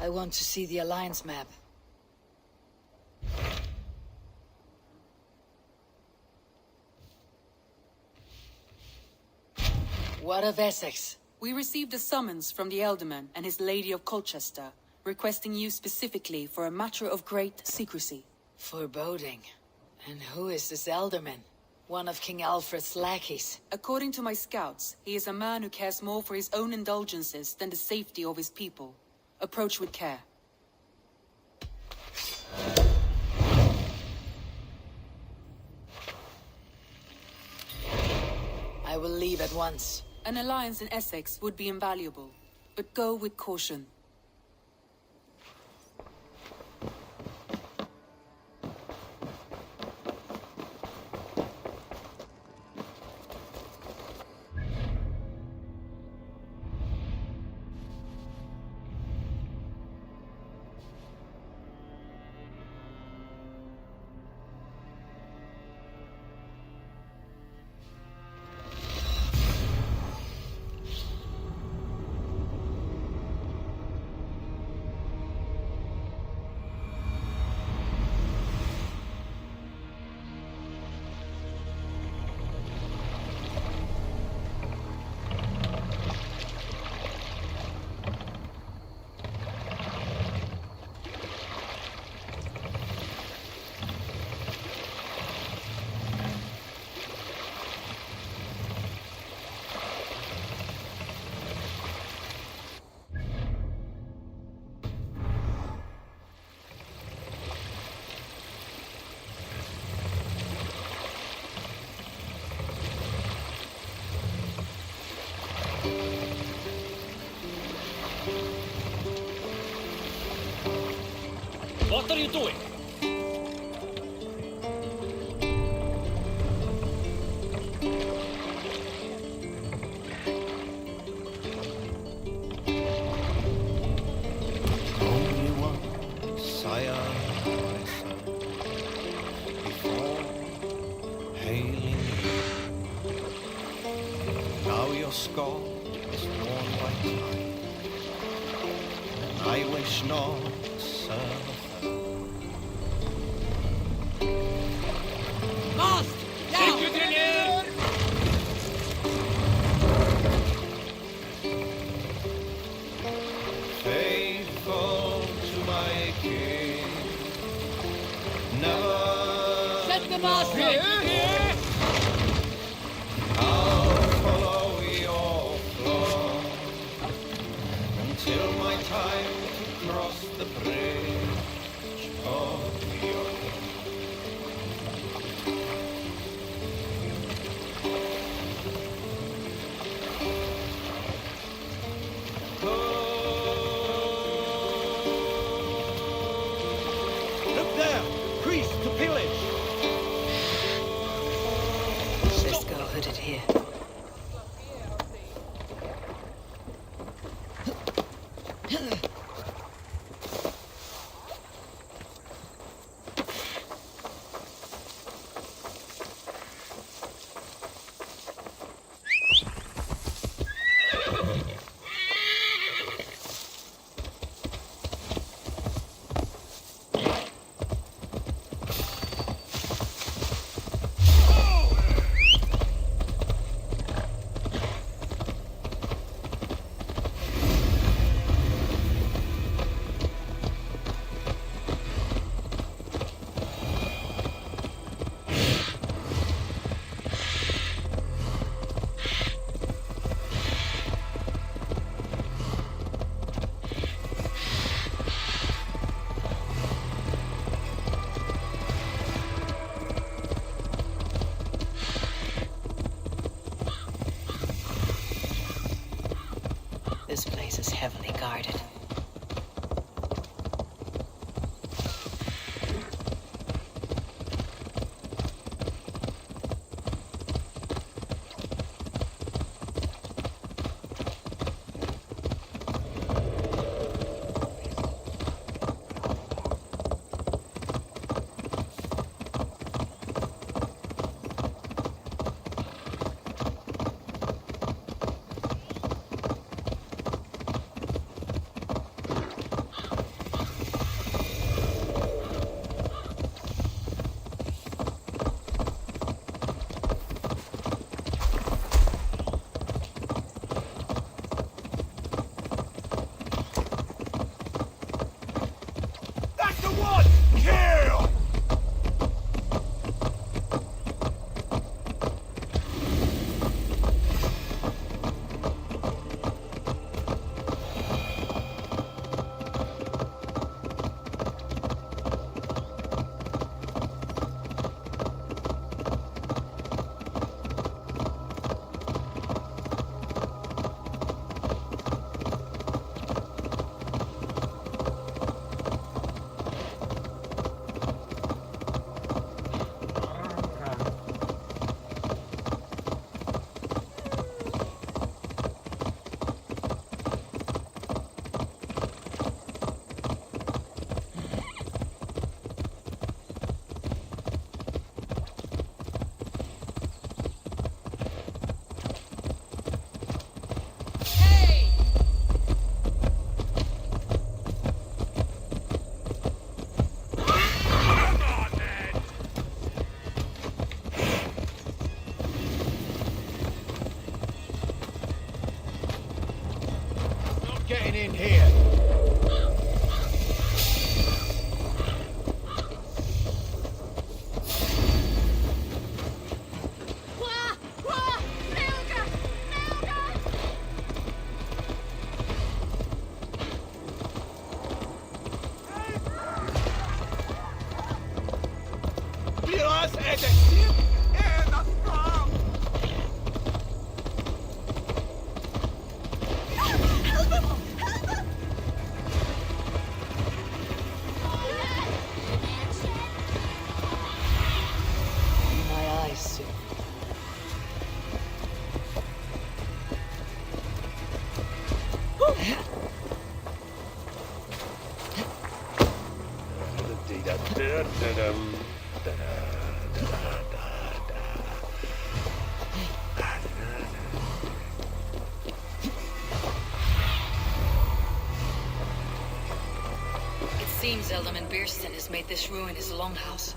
I want to see the Alliance map. What of Essex? We received a summons from the Elderman and his Lady of Colchester, requesting you specifically for a matter of great secrecy. Foreboding. And who is this Elderman? One of King Alfred's lackeys. According to my scouts, he is a man who cares more for his own indulgences than the safety of his people. Approach with care. I will leave at once. An alliance in Essex would be invaluable, but go with caution. What are you doing? Only one sire I serve before hailing you. Now your scar is worn by time, and I wish not to serve. Faithful to my king, never. Set the master! I'll follow your floor until my time to cross the bridge of your. Look there! Priest to pillage! Let's go hooded here. Was är det? Ena fram! My eyes soon. It seems Elderman Bierston has made this ruin his longhouse.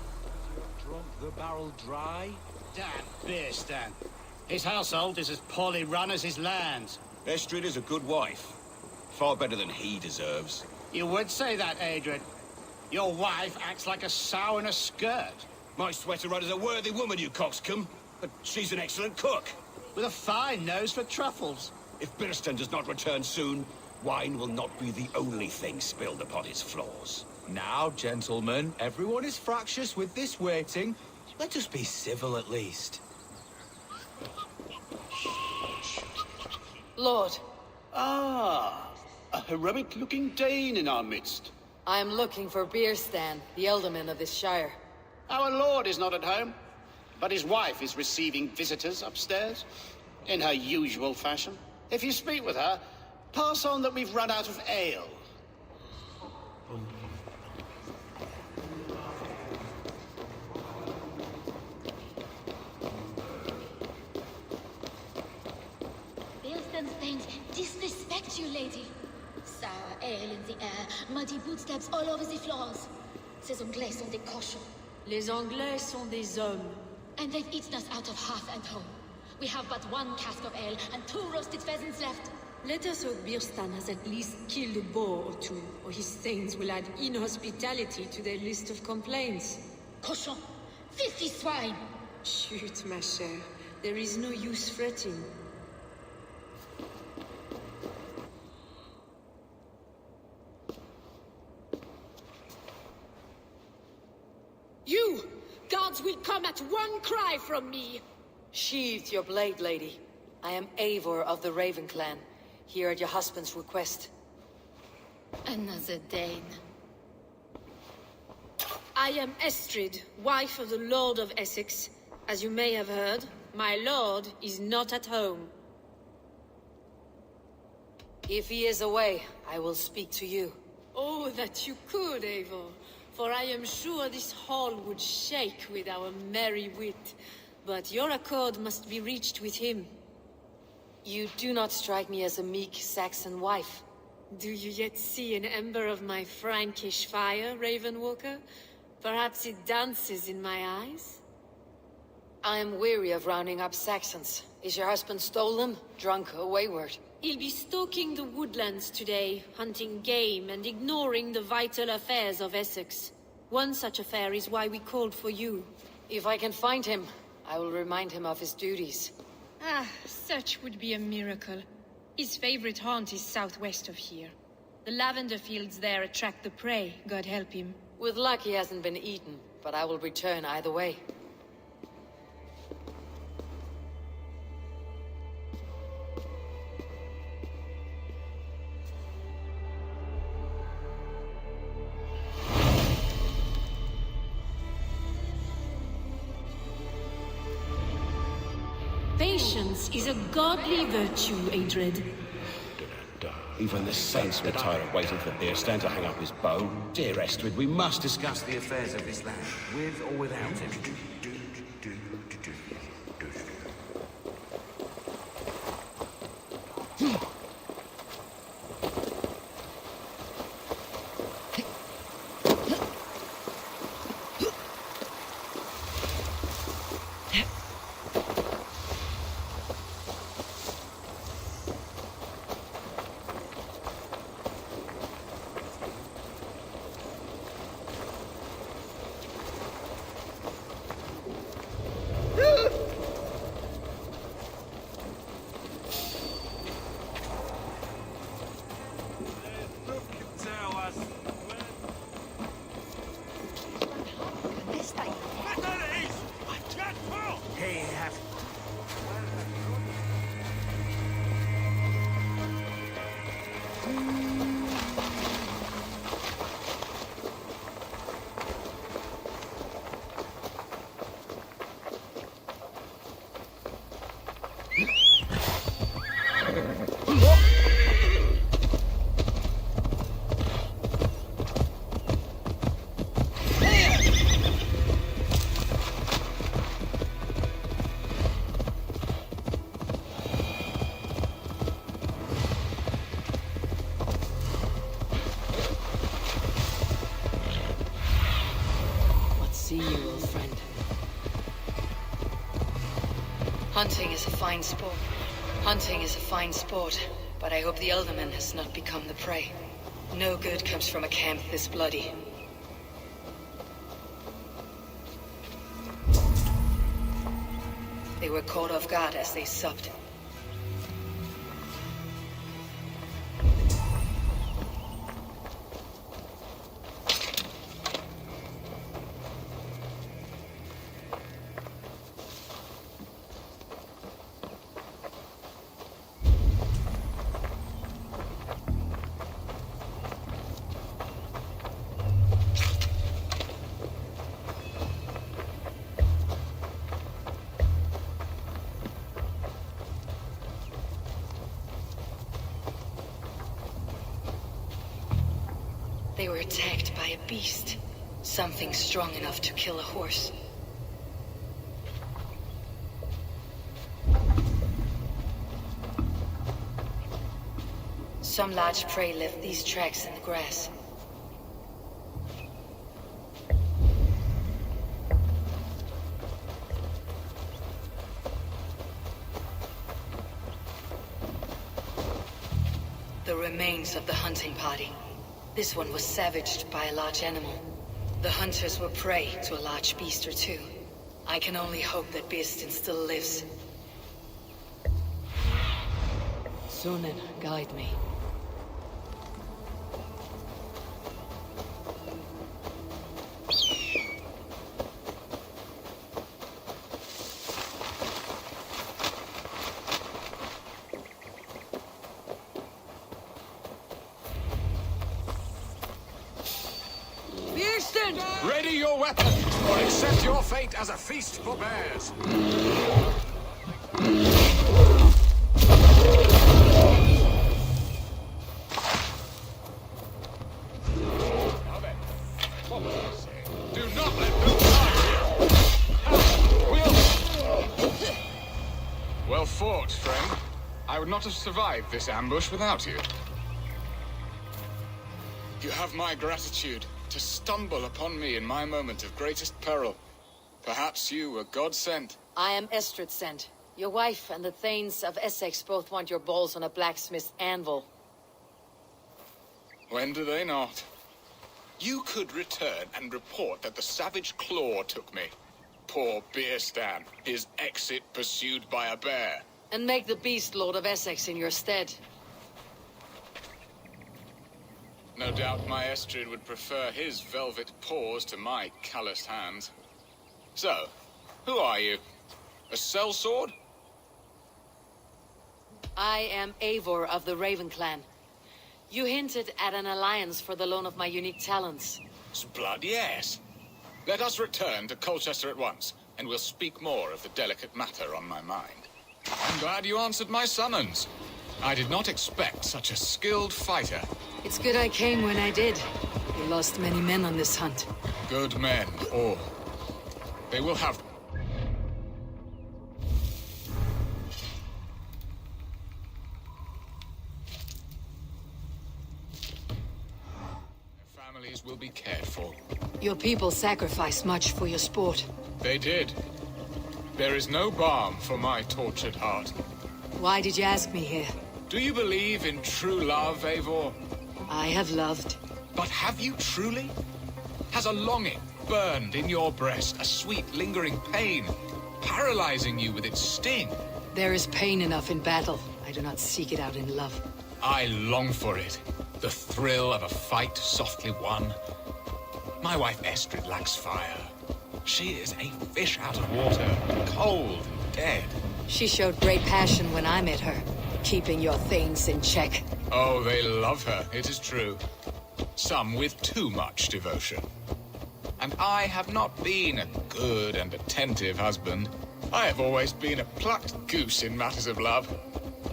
Drunk the barrel dry? Dan Beerstan. His household is as poorly run as his lands. Estrid is a good wife. Far better than he deserves. You would say that, Adrian. Your wife acts like a sow in a skirt. My sweater rudder's a worthy woman, you coxcomb. But she's an excellent cook. With a fine nose for truffles. If Birston does not return soon, wine will not be the only thing spilled upon his floors. Now, gentlemen, everyone is fractious with this waiting. Let us be civil at least. Lord, Ah, a heroic-looking Dane in our midst. I am looking for Bierstan, the Elderman of this shire. Our lord is not at home, but his wife is receiving visitors upstairs, in her usual fashion. If you speak with her, pass on that we've run out of ale. Bierston's paint disrespect you, lady. Sour ale in the air, muddy footsteps all over the floors. Ces Anglais sont des cochons. Les Anglais sont des hommes. And they've eaten us out of hearth and home. We have but one cask of ale and 2 roasted pheasants left. Let us hope Birstan has at least killed a boar or 2, or his stains will add inhospitality to their list of complaints. Cochon! Filthy swine! Chut, ma chère. There is no use fretting. You! Guards will come at one cry from me! Sheathe your blade, lady. I am Eivor of the Raven clan, here at your husband's request. Another Dane. I am Estrid, wife of the Lord of Essex. As you may have heard, my lord is not at home. If he is away, I will speak to you. Oh, that you could, Eivor. For I am sure this hall would shake with our merry wit. But your accord must be reached with him. You do not strike me as a meek Saxon wife. Do you yet see an ember of my Frankish fire, Ravenwalker? Perhaps it dances in my eyes? I am weary of rounding up Saxons. Is your husband stolen, drunk, or wayward? He'll be stalking the woodlands today, hunting game and ignoring the vital affairs of Essex. One such affair is why we called for you. If I can find him, I will remind him of his duties. Ah, such would be a miracle. His favorite haunt is southwest of here. The lavender fields there attract the prey, God help him. With luck, he hasn't been eaten, but I will return either way. Patience is a godly virtue, Adred. Even the saints would tire of waiting for Birstan to hang up his bow. Dear Estrid, we must discuss The affairs of this land, with or without him. see you, old friend. Hunting is a fine sport. Hunting is a fine sport, but I hope the Elderman has not become the prey. No good comes from a camp this bloody. They were caught off guard as they supped. They were attacked by a beast. Something strong enough to kill a horse. Some large prey left these tracks in the grass. The remains of the hunting party. This one was savaged by a large animal. The hunters were prey to a large beast or two. I can only hope that Beastin still lives. Sunan, guide me. Ready your weapon, or accept your fate as a feast for bears. Now then, what will I say? Do not let them die here. Well fought, friend. I would not have survived this ambush without you. You have my gratitude. To stumble upon me in my moment of greatest peril. Perhaps you were God sent. I am Estrid sent. Your wife and the Thanes of Essex both want your balls on a blacksmith's anvil. When do they not? You could return and report that the savage Claw took me. Poor Beerstan, his exit pursued by a bear. And make the beast Lord of Essex in your stead. No doubt my Estrid would prefer his velvet paws to my calloused hands. So, who are you? A sellsword? I am Eivor of the Raven Clan. You hinted at an alliance for the loan of my unique talents. Blood, yes. Let us return to Colchester at once, and we'll speak more of the delicate matter on my mind. I'm glad you answered my summons. I did not expect such a skilled fighter. It's good I came when I did. We lost many men on this hunt. Good men, all. They will have... Their families will be cared for. Your people sacrificed much for your sport. They did. There is no balm for my tortured heart. Why did you ask me here? Do you believe in true love, Eivor? I have loved. But have you truly? Has a longing burned in your breast, a sweet, lingering pain, paralyzing you with its sting? There is pain enough in battle. I do not seek it out in love. I long for it. The thrill of a fight softly won. My wife Estrid lacks fire. She is a fish out of water, cold and dead. She showed great passion when I met her, keeping your Thanes in check. Oh, they love her, it is true. Some with too much devotion. And I have not been a good and attentive husband. I have always been a plucked goose in matters of love.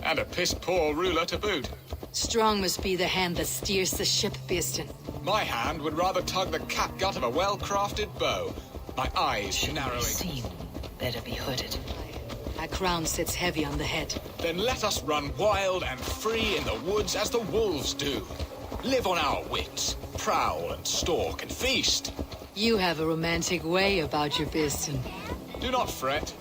And a piss-poor ruler to boot. Strong must be the hand that steers the ship, Beastin. My hand would rather tug the catgut of a well-crafted bow. My eyes narrowing. Seen. Better be hooded. My crown sits heavy on the head. Then let us run wild and free in the woods as the wolves do. Live on our wits, prowl and stalk and feast. You have a romantic way about you, Biston. Do not fret.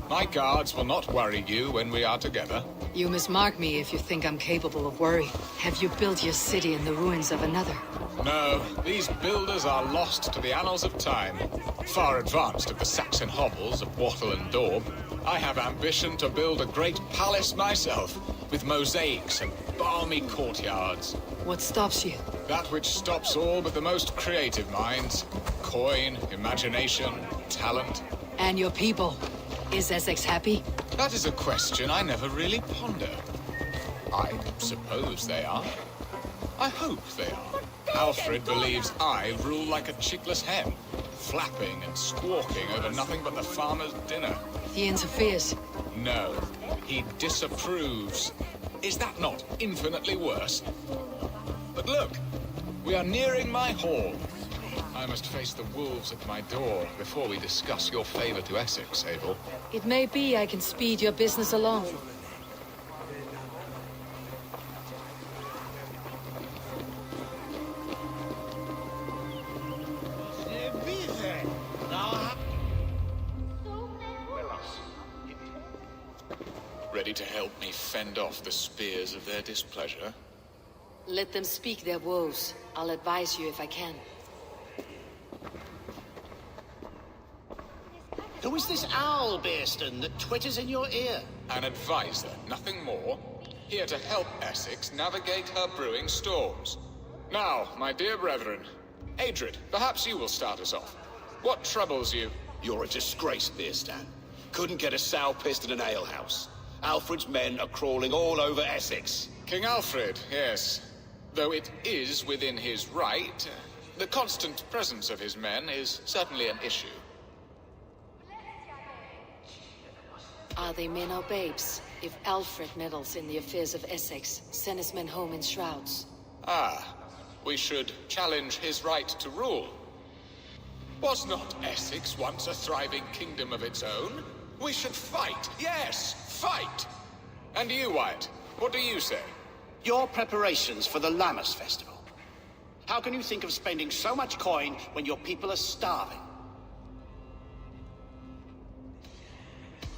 My guards will not worry you when we are together. You mismark me if you think I'm capable of worry. Have you built your city in the ruins of another? No, these builders are lost to the annals of time. Far advanced of the Saxon hovels of Wattle and Daub, I have ambition to build a great palace myself, with mosaics and balmy courtyards. What stops you? That which stops all but the most creative minds. Coin, imagination, talent. And your people? Is Essex happy? That is a question I never really ponder. I suppose they are. I hope they are. Alfred believes I rule like a chickless hen, flapping and squawking over nothing but the farmer's dinner. He interferes. No, he disapproves. Is that not infinitely worse? But look, we are nearing my hall. I must face the wolves at my door before we discuss your favor to Essex, Abel. It may be I can speed your business along. Ready to help me fend off the spears of their displeasure? Let them speak their woes. I'll advise you if I can. Who is this owl, Bearston, that twitters in your ear? An advisor, nothing more. Here to help Essex navigate her brewing storms. Now, my dear brethren, Adrid, perhaps you will start us off. What troubles you? You're a disgrace, Beerstan. Couldn't get a sow pissed in an alehouse. Alfred's men are crawling all over Essex. King Alfred, yes. Though it is within his right, the constant presence of his men is certainly an issue. Are they men or babes? If Alfred meddles in the affairs of Essex, send his men home in shrouds. Ah, we should challenge his right to rule. Was not Essex once a thriving kingdom of its own? We should fight, yes, fight! And you, Wyatt, what do you say? Your preparations for the Lammas Festival. How can you think of spending so much coin when your people are starving?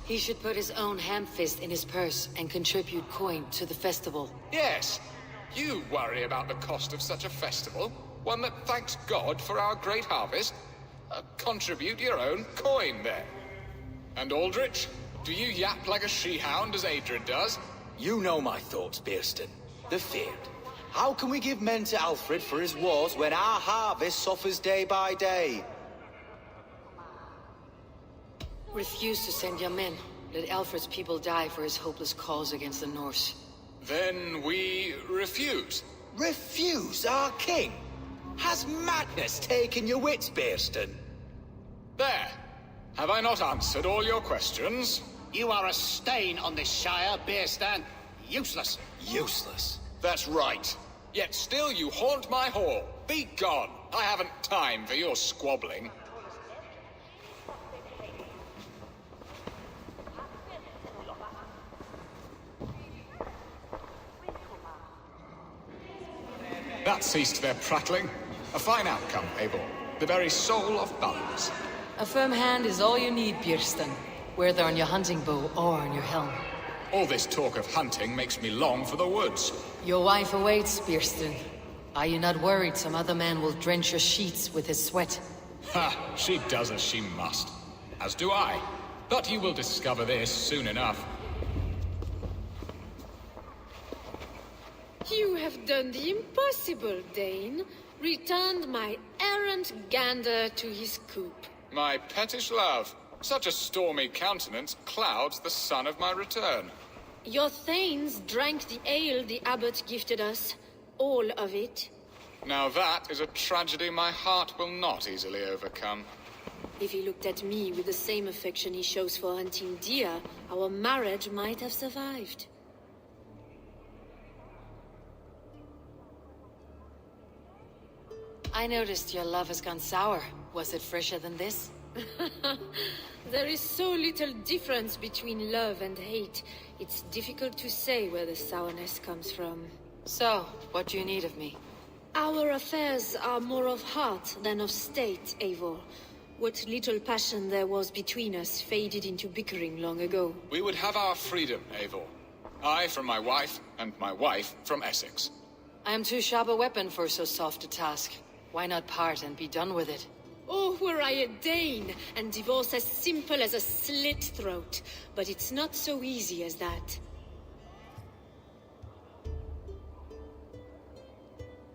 He should put his own ham-fist in his purse and contribute coin to the festival. Yes, you worry about the cost of such a festival, one that thanks God for our great harvest. Contribute your own coin there. And Aldrich, do you yap like a she-hound as Adrid does? You know my thoughts, Bearston. The feared. How can we give men to Alfred for his wars when our harvest suffers day by day? Refuse to send your men. Let Alfred's people die for his hopeless cause against the Norse. Then we refuse. Refuse our king? Has madness taken your wits, Bearston? There. Have I not answered all your questions? You are a stain on this shire, Bearstan. Useless. Useless. That's right. Yet still you haunt my hall. Be gone. I haven't time for your squabbling. That ceased their prattling. A fine outcome, Abel. The very soul of balance. A firm hand is all you need, Björsten. Whether on your hunting bow or on your helm. All this talk of hunting makes me long for the woods. Your wife awaits, Björsten. Are you not worried some other man will drench your sheets with his sweat? Ha! She does as she must. As do I. But you will discover this soon enough. You have done the impossible, Dane. Returned my errant gander to his coop. My pettish love. Such a stormy countenance clouds the sun of my return. Your thanes drank the ale the abbot gifted us. All of it. Now that is a tragedy my heart will not easily overcome. If he looked at me with the same affection he shows for hunting deer, our marriage might have survived. I noticed your love has gone sour. Was it fresher than this? There is so little difference between love and hate. It's difficult to say where the sourness comes from. So, what do you need of me? Our affairs are more of heart than of state, Eivor. What little passion there was between us faded into bickering long ago. We would have our freedom, Eivor. I from my wife, and my wife from Essex. I am too sharp a weapon for so soft a task. Why not part and be done with it? Oh, were I a Dane, and divorce as simple as a slit throat. But it's not so easy as that.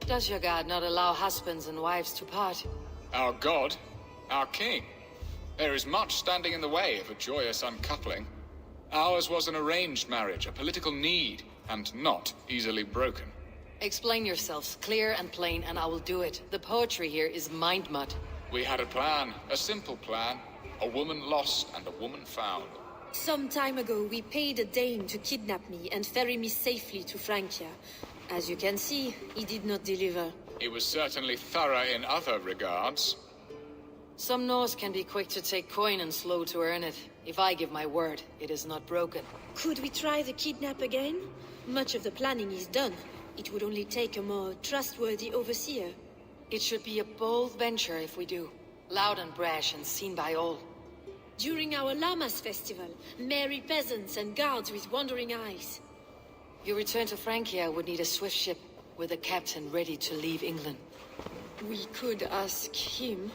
Does your god not allow husbands and wives to part? Our god, our king. There is much standing in the way of a joyous uncoupling. Ours was an arranged marriage, a political need, and not easily broken. Explain yourselves, clear and plain, and I will do it. The poetry here is mind mud. We had a plan, a simple plan. A woman lost and a woman found. Some time ago, we paid a Dane to kidnap me and ferry me safely to Francia. As you can see, he did not deliver. He was certainly thorough in other regards. Some Norse can be quick to take coin and slow to earn it. If I give my word, it is not broken. Could we try the kidnap again? Much of the planning is done. It would only take a more trustworthy overseer. It should be a bold venture if we do. Loud and brash and seen by all. During our Llamas festival, merry peasants and guards with wandering eyes. Your return to Francia would need a swift ship, with a captain ready to leave England. We could ask him.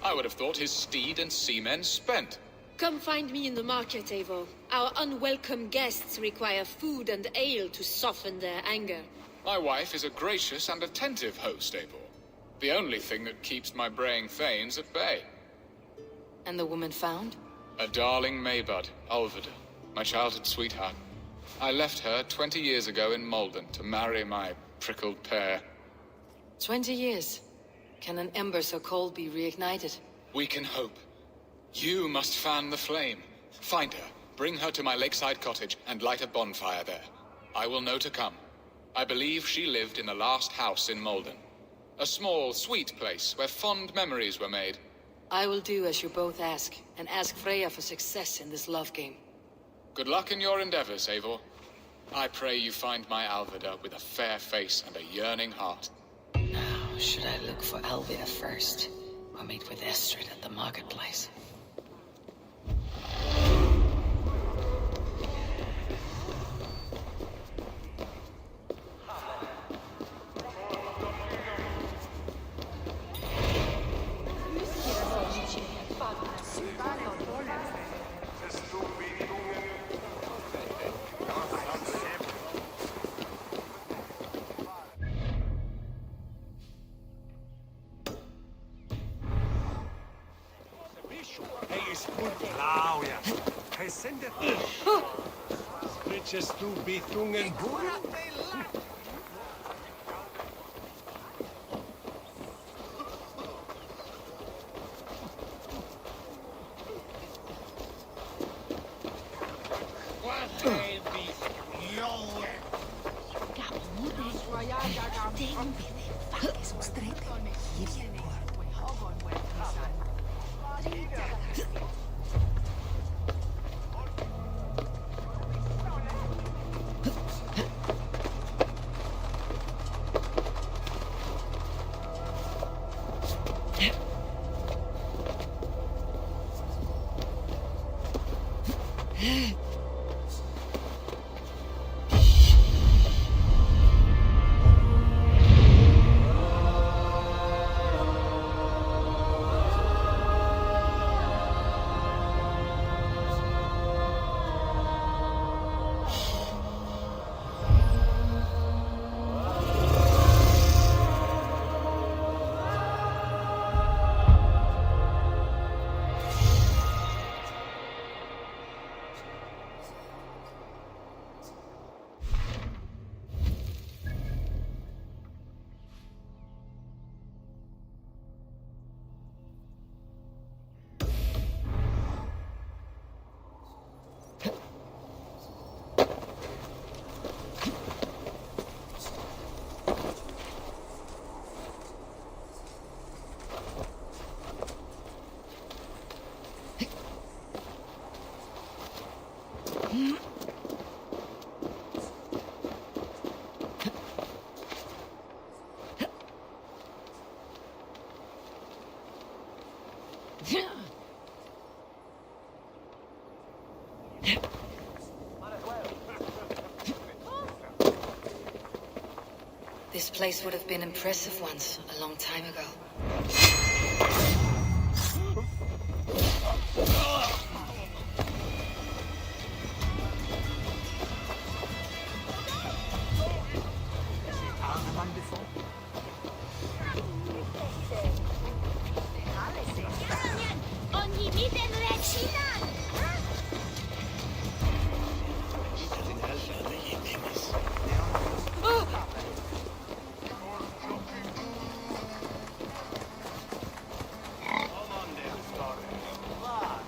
I would have thought his steed and seamen spent. Come find me in the market, Eivor. Our unwelcome guests require food and ale to soften their anger. My wife is a gracious and attentive host, Eivor. The only thing that keeps my braying thanes at bay. And the woman found? A darling Maybud, Ulvida, my childhood sweetheart. I left her 20 years ago in Malden to marry my prickled pear. 20 years. Can an ember so cold be reignited? We can hope. You must fan the flame. Find her, bring her to my lakeside cottage, and light a bonfire there. I will know to come. I believe she lived in the last house in Malden. A small, sweet place where fond memories were made. I will do as you both ask, and ask Freya for success in this love game. Good luck in your endeavors, Eivor. I pray you find my Alvida with a fair face and a yearning heart. Now, should I look for Alvida first, or meet with Estrid at the marketplace? Riches du Bithungen This place would have been impressive once, a long time ago.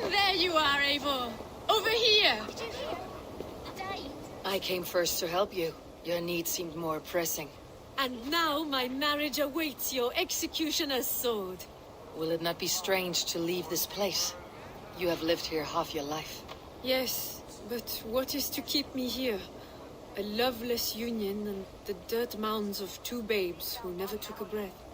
There you are, Eivor. Over here. I came first to help you. Your need seemed more pressing. And now my marriage awaits your executioner's sword. Will it not be strange to leave this place? You have lived here half your life. Yes, but what is to keep me here? A loveless union and the dirt mounds of two babes who never took a breath.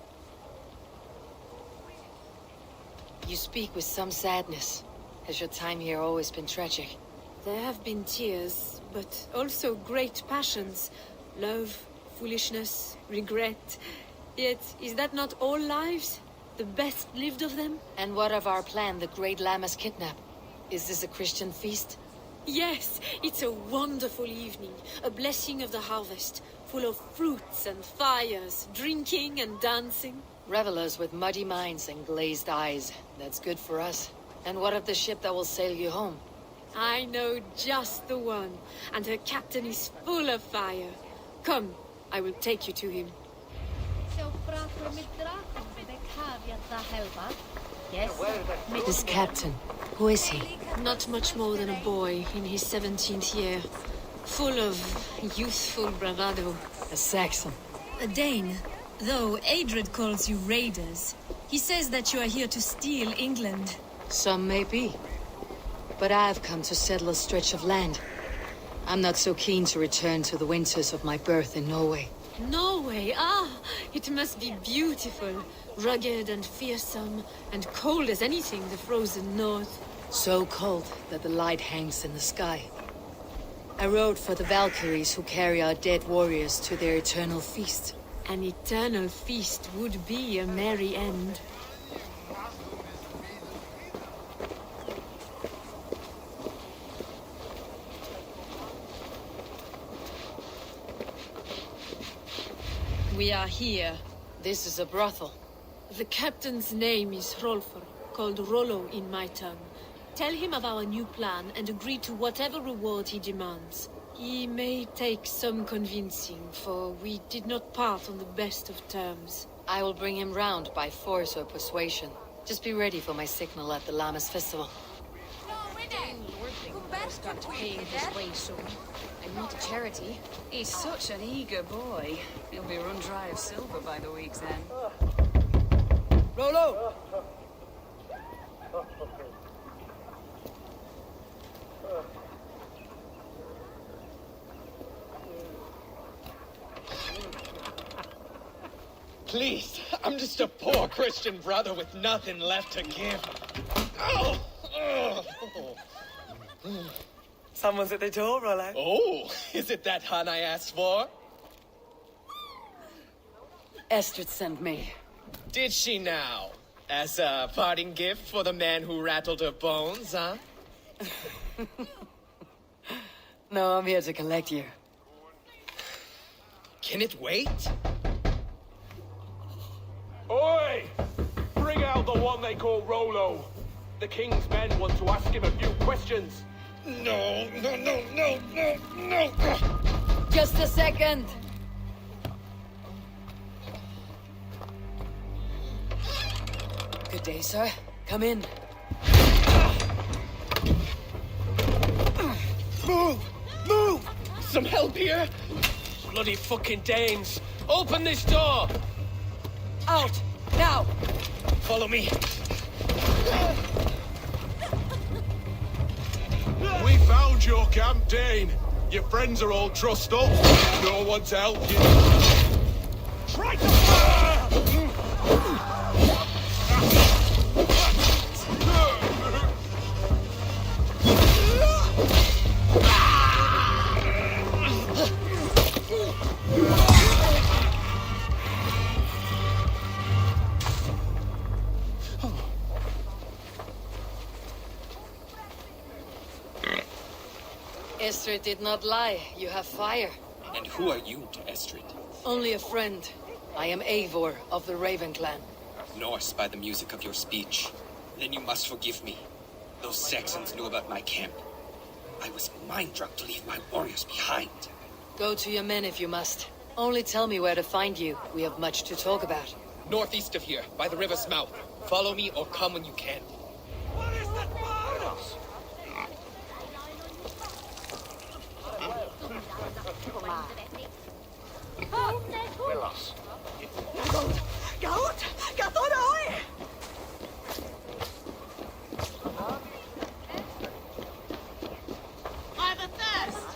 You speak with some sadness. Has your time here always been tragic? There have been tears, but also great passions. Love, foolishness, regret. Yet, is that not all lives? The best lived of them? And what of our plan, the Great Lammas kidnap? Is this a Christian feast? Yes, it's a wonderful evening. A blessing of the harvest, full of fruits and fires, drinking and dancing. Revelers with muddy minds and glazed eyes. That's good for us. And what of the ship that will sail you home? I know just the one, and her captain is full of fire. Come, I will take you to him. This captain, who is he? Not much more than a boy in his 17th year. Full of youthful bravado. A Saxon. A Dane, though Adred calls you raiders. He says that you are here to steal England. Some may be. But I've come to settle a stretch of land. I'm not so keen to return to the winters of my birth in Norway. Norway, ah! It must be beautiful. Rugged and fearsome, and cold as anything the frozen north. So cold that the light hangs in the sky. I rode for the Valkyries who carry our dead warriors to their eternal feast. An eternal feast would be a merry end. We are here. This is a brothel. The captain's name is Hrolfr, called Rollo in my tongue. Tell him of our new plan and agree to whatever reward he demands. He may take some convincing, for we did not part on the best of terms. I will bring him round by force or persuasion. Just be ready for my signal at the Lammas festival. Got to pay his way soon. And not a charity. He's such an eager boy. He'll be run dry of silver by the week's end. Rollo! Please, I'm just a poor Christian brother with nothing left to give. Oh! Someone's at the door, Rollo. Oh, is it that hun I asked for? Estrid sent me. Did she now? As a parting gift for the man who rattled her bones, huh? No, I'm here to collect you. Can it wait? Oi! Bring out the one they call Rollo. The king's men want to ask him a few questions. No. Just a second. Good day, sir. Come in. Move! Some help here? Bloody fucking Danes! Open this door! Out! Now! Follow me. We found your camp, Dane. Your friends are all trussed up. No one to help you. Try to... Estrid did not lie. You have fire. And who are you to Estrid? Only a friend. I am Eivor of the Raven clan. Norse by the music of your speech. Then you must forgive me. Those Saxons knew about my camp. I was mind-drunk to leave my warriors behind. Go to your men if you must. Only tell me where to find you. We have much to talk about. Northeast of here, by the river's mouth. Follow me or come when you can. What is that bird? Willis. Goat! Gathod oi! I have a thirst!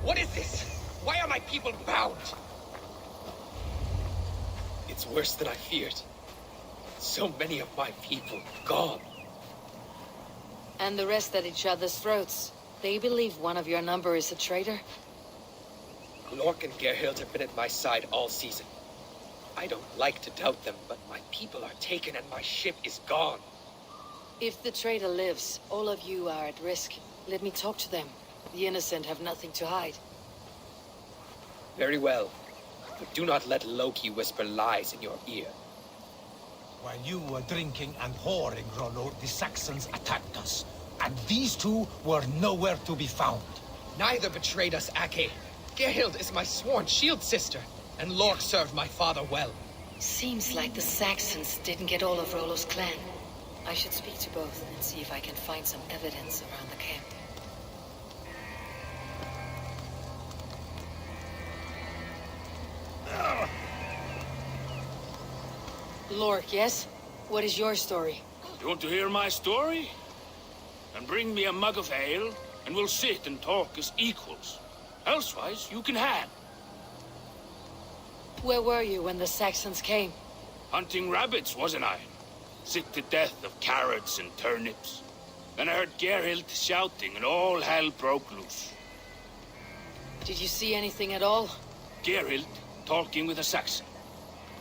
What is this? Why are my people bound? It's worse than I feared. So many of my people gone. And the rest at each other's throats. They believe one of your number is a traitor? Lork and Gerhild have been at my side all season. I don't like to doubt them, but my people are taken and my ship is gone. If the traitor lives, all of you are at risk. Let me talk to them. The innocent have nothing to hide. Very well. But do not let Loki whisper lies in your ear. While you were drinking and whoring, Rollo, the Saxons attacked us. And these two were nowhere to be found. Neither betrayed us, Ake. Gerhild is my sworn shield sister, and Lork served my father well. Seems like the Saxons didn't get all of Rollo's clan. I should speak to both and see if I can find some evidence around the camp. Lork, yes? What is your story? You want to hear my story? Then bring me a mug of ale, and we'll sit and talk as equals. Elsewise, you can hang. Where were you when the Saxons came? Hunting rabbits, wasn't I? Sick to death of carrots and turnips. Then I heard Gerhild shouting and all hell broke loose. Did you see anything at all? Gerhild talking with a Saxon.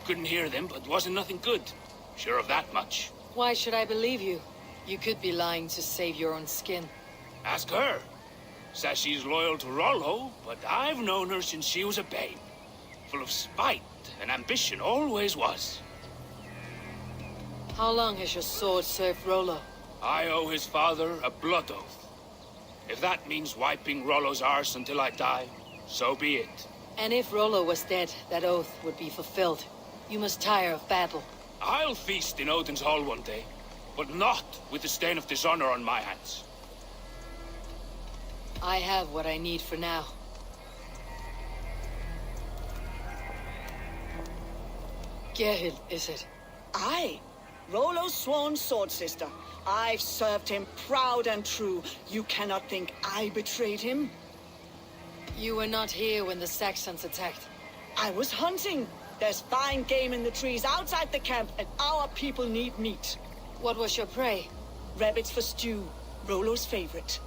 Couldn't hear them, but wasn't nothing good. Sure of that much. Why should I believe you? You could be lying to save your own skin. Ask her. Says she's loyal to Rollo, but I've known her since she was a babe. Full of spite and ambition, always was. How long has your sword served Rollo? I owe his father a blood oath. If that means wiping Rollo's arse until I die, so be it. And if Rollo was dead, that oath would be fulfilled. You must tire of battle. I'll feast in Odin's hall one day, but not with the stain of dishonor on my hands. I have what I need for now. Gerhild, is it? Aye. Rollo's sworn sword sister. I've served him proud and true. You cannot think I betrayed him. You were not here when the Saxons attacked. I was hunting. There's fine game in the trees outside the camp, and our people need meat. What was your prey? Rabbits for stew. Rollo's favorite.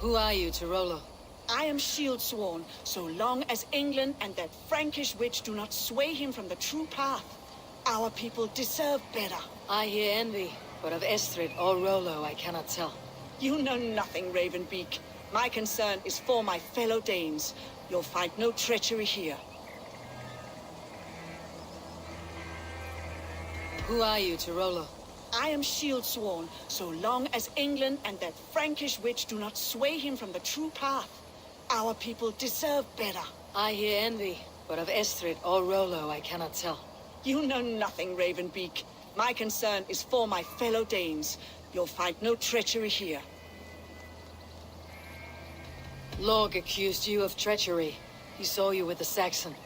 Who are you to Rollo? I am shield sworn, so long as England and that Frankish witch do not sway him from the true path. Our people deserve better. I hear envy, but of Estrid or Rollo I cannot tell. You know nothing, Ravenbeak. My concern is for my fellow Danes. You'll find no treachery here. Who are you to Rollo? I am shield sworn, so long as England and that Frankish witch do not sway him from the true path. Our people deserve better. I hear envy, but of Estrid or Rollo I cannot tell. You know nothing, Ravenbeak. My concern is for my fellow Danes. You'll find no treachery here. Lorg accused you of treachery. He saw you with the Saxon.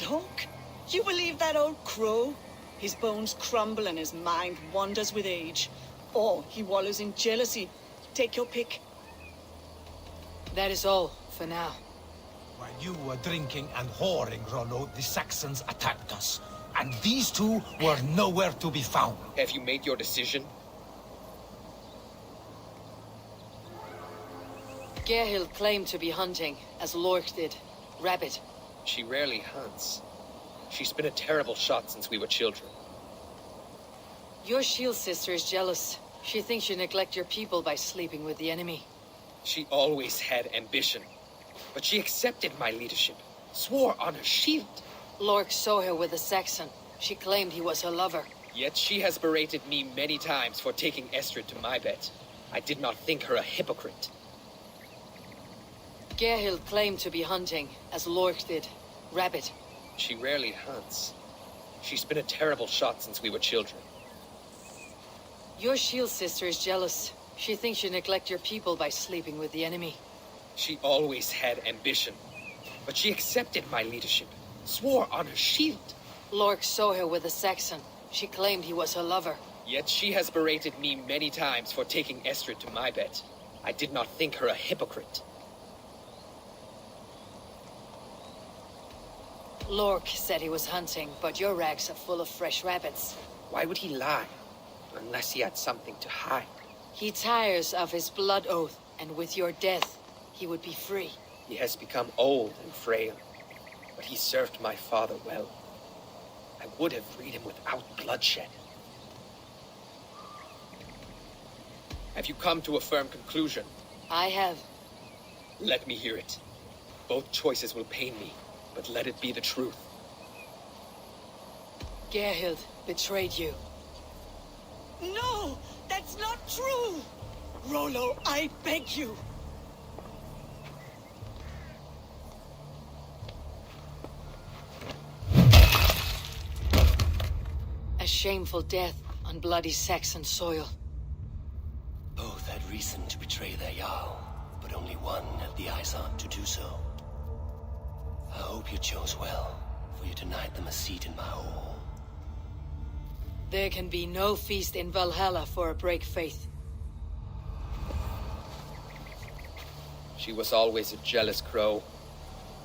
Lorg? You believe that old crow? His bones crumble and his mind wanders with age. Or he wallows in jealousy. Take your pick. That is all, for now. While you were drinking and whoring, Rollo, the Saxons attacked us. And these two were nowhere to be found. Have you made your decision? Gerhild claimed to be hunting, as Lorg did. Rabbit. She rarely hunts. She's been a terrible shot since we were children. Your shield sister is jealous. She thinks you neglect your people by sleeping with the enemy. She always had ambition. But she accepted my leadership. Swore on her shield. Lorg saw her with a Saxon. She claimed he was her lover. Yet she has berated me many times for taking Estrid to my bed. I did not think her a hypocrite. Gerhild claimed to be hunting, as Lorg did. Rabbit. She rarely hunts. She's been a terrible shot since we were children. Your shield sister is jealous. She thinks you neglect your people by sleeping with the enemy. She always had ambition. But she accepted my leadership. Swore on her shield. Lorg saw her with a Saxon. She claimed he was her lover. Yet she has berated me many times for taking Estrid to my bed. I did not think her a hypocrite. Lorg said he was hunting, but your rags are full of fresh rabbits. Why would he lie? Unless he had something to hide. He tires of his blood oath, and with your death, he would be free. He has become old and frail, but he served my father well. I would have freed him without bloodshed. Have you come to a firm conclusion? I have. Let me hear it. Both choices will pain me, but let it be the truth. Gerhild betrayed you. No! That's not true! Rollo, I beg you! A shameful death on bloody Saxon soil. Both had reason to betray their Jarl, but only one had the eyes on to do so. I hope you chose well, for you denied them a seat in my hall. There can be no feast in Valhalla for a break faith. She was always a jealous crow,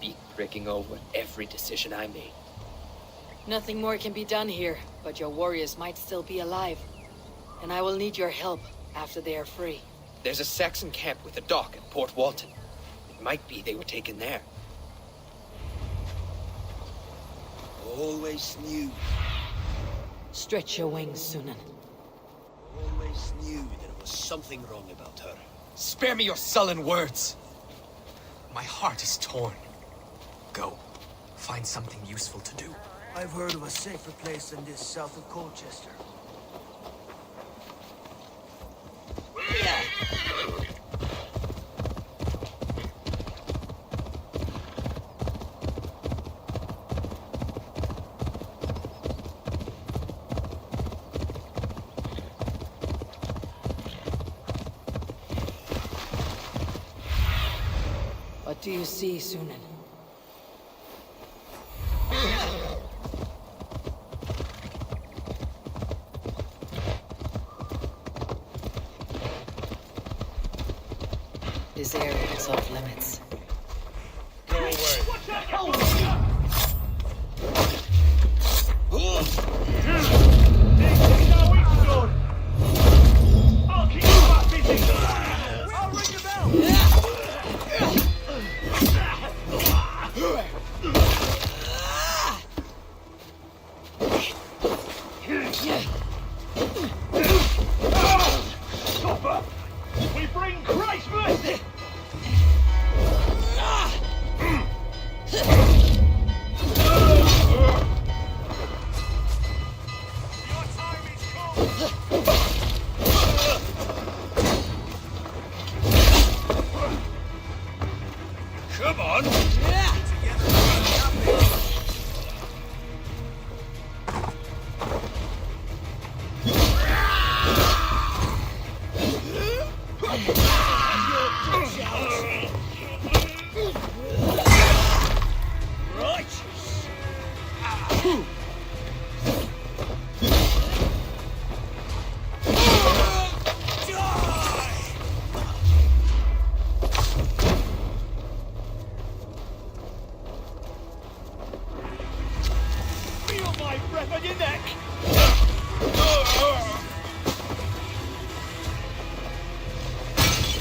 beak pricking over every decision I made. Nothing more can be done here, but your warriors might still be alive. And I will need your help after they are free. There's a Saxon camp with a dock at Port Walton. It might be they were taken there. Always knew. Stretch your wings, Sunan. Always knew there was something wrong about her. Spare me your sullen words! My heart is torn. Go. Find something useful to do. I've heard of a safer place than this south of Colchester. What do you see, Sunan? This area is off limits. Go away. I'll keep you back busy. I'll ring the bell. Stopper! We bring Christ's mercy! Come on! Feel my breath on your neck!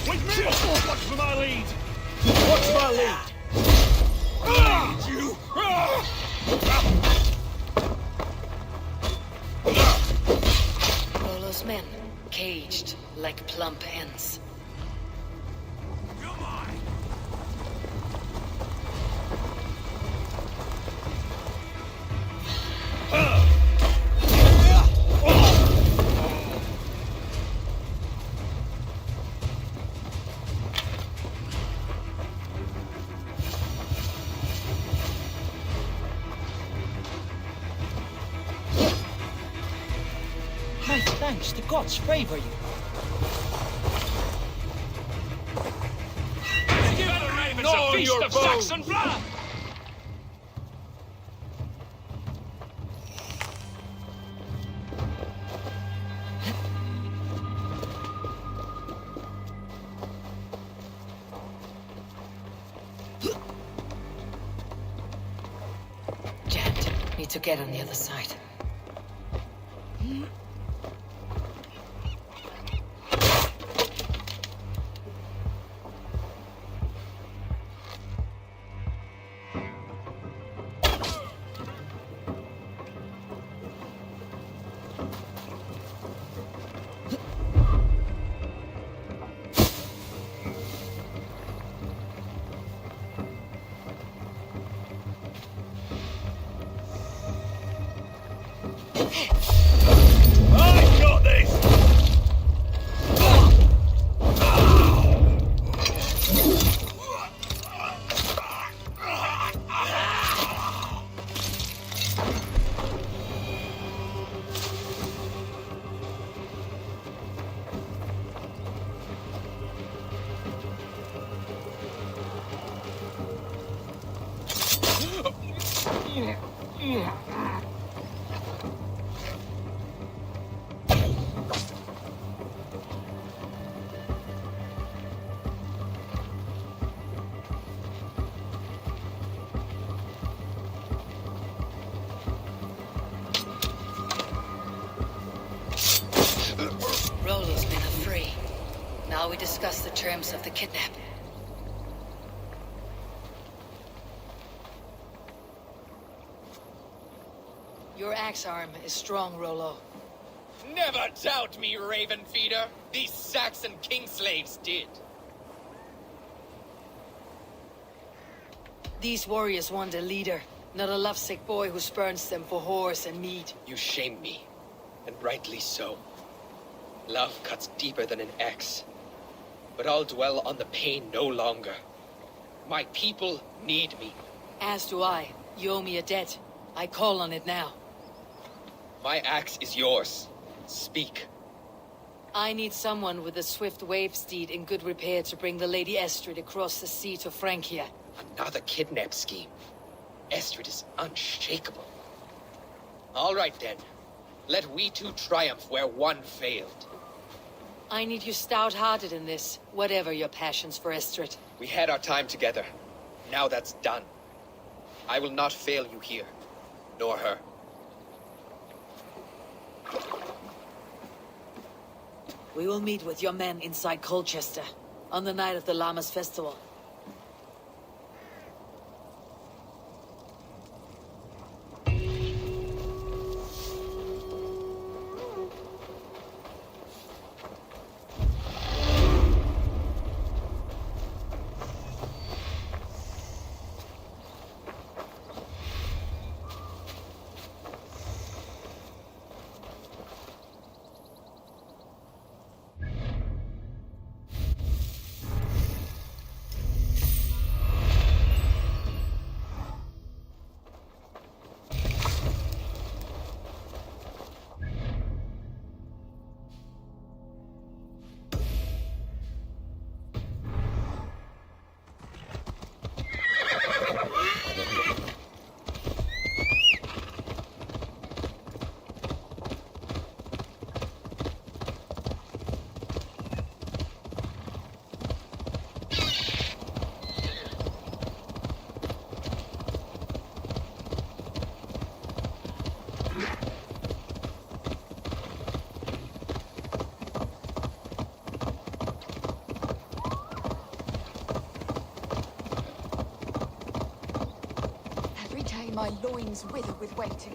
With me! Watch for my lead! Watch my lead! You! Rollo's men, caged like plump hens. My thanks, the gods favor you. Give the ravens a feast of Saxon blood! Jammed. Need to get on the other side. I got this! discuss the terms of the kidnap. Your axe arm is strong, Rollo. Never doubt me, Raven Feeder. These Saxon king-slaves did. These warriors want a leader, not a lovesick boy who spurns them for horse and meat. You shame me, and rightly so. Love cuts deeper than an axe. But I'll dwell on the pain no longer. My people need me. As do I. You owe me a debt. I call on it now. My axe is yours. Speak. I need someone with a swift wave steed in good repair to bring the Lady Estrid across the sea to Francia. Another kidnap scheme. Estrid is unshakable. All right then. Let we two triumph where one failed. I need you stout-hearted in this, whatever your passions for Estrid. We had our time together. Now that's done. I will not fail you here, nor her. We will meet with your men inside Colchester, on the night of the Llamas Festival. My loins wither with waiting.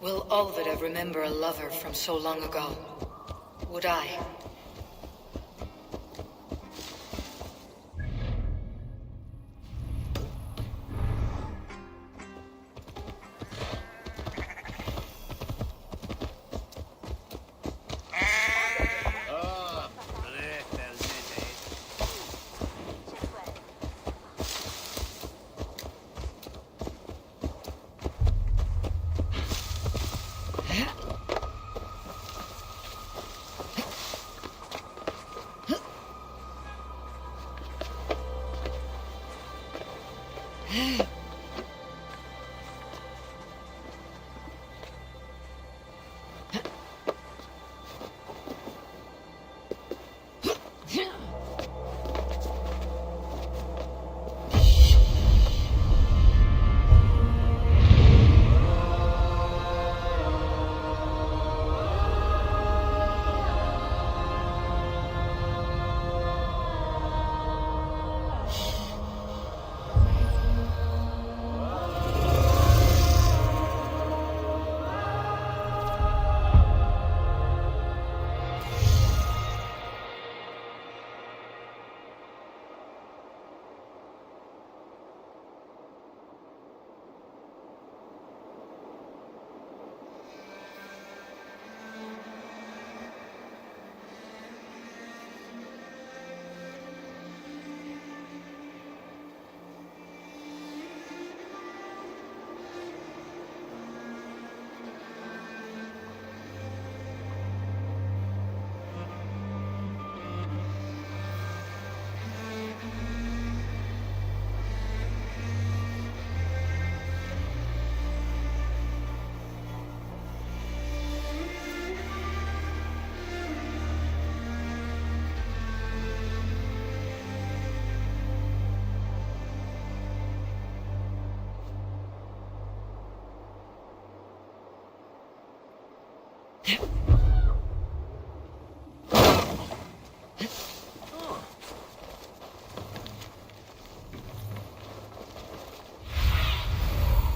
Will Olvida remember a lover from so long ago? Would I?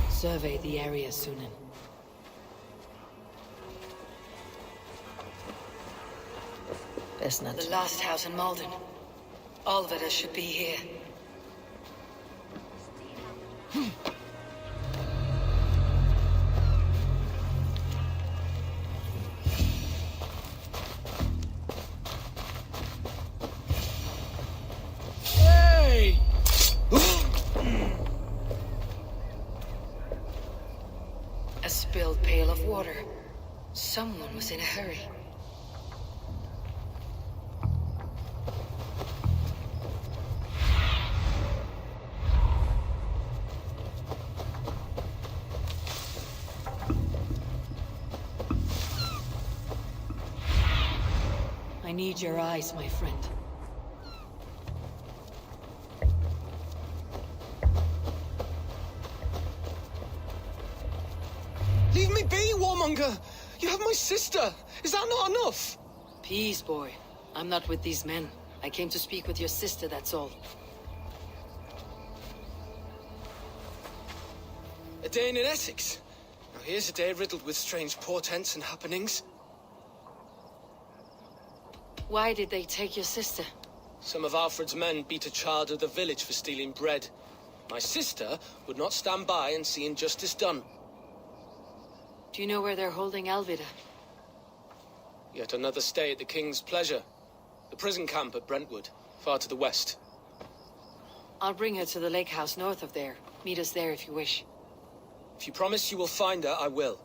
Survey the area, Sunan. Best not The to. last house in Malden. Alvida should be here. Hey! A spilled pail of water. Someone was in a hurry. I need your eyes, my friend. Leave me be, warmonger! You have my sister! Is that not enough? Peace, boy. I'm not with these men. I came to speak with your sister, that's all. A day in Essex. Now here's a day riddled with strange portents and happenings. Why did they take your sister? Some of Alfred's men beat a child of the village for stealing bread. My sister would not stand by and see injustice done. Do you know where they're holding Alvida? Yet another stay at the King's pleasure. The prison camp at Brentwood, far to the west. I'll bring her to the lake house north of there. Meet us there if you wish. If you promise you will find her, I will.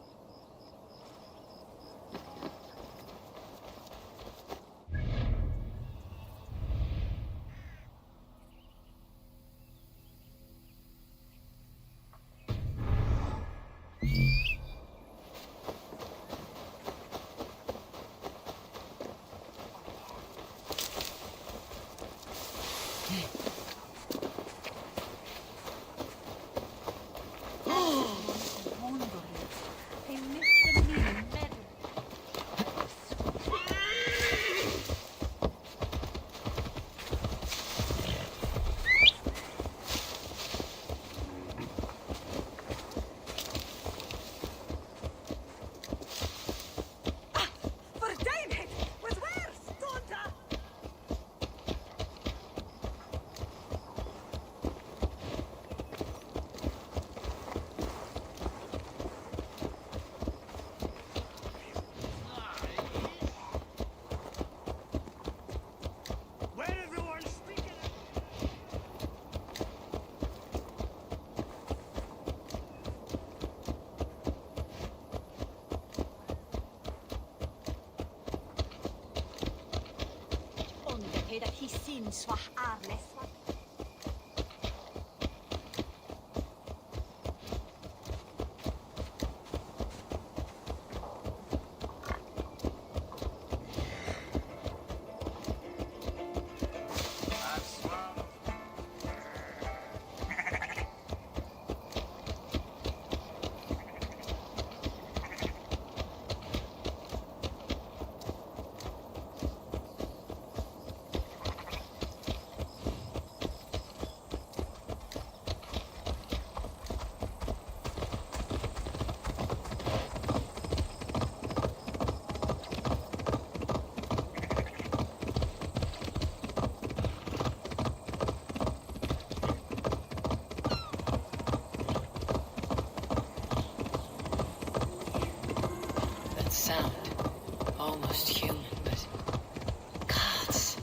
Sound. Almost human, but... gods.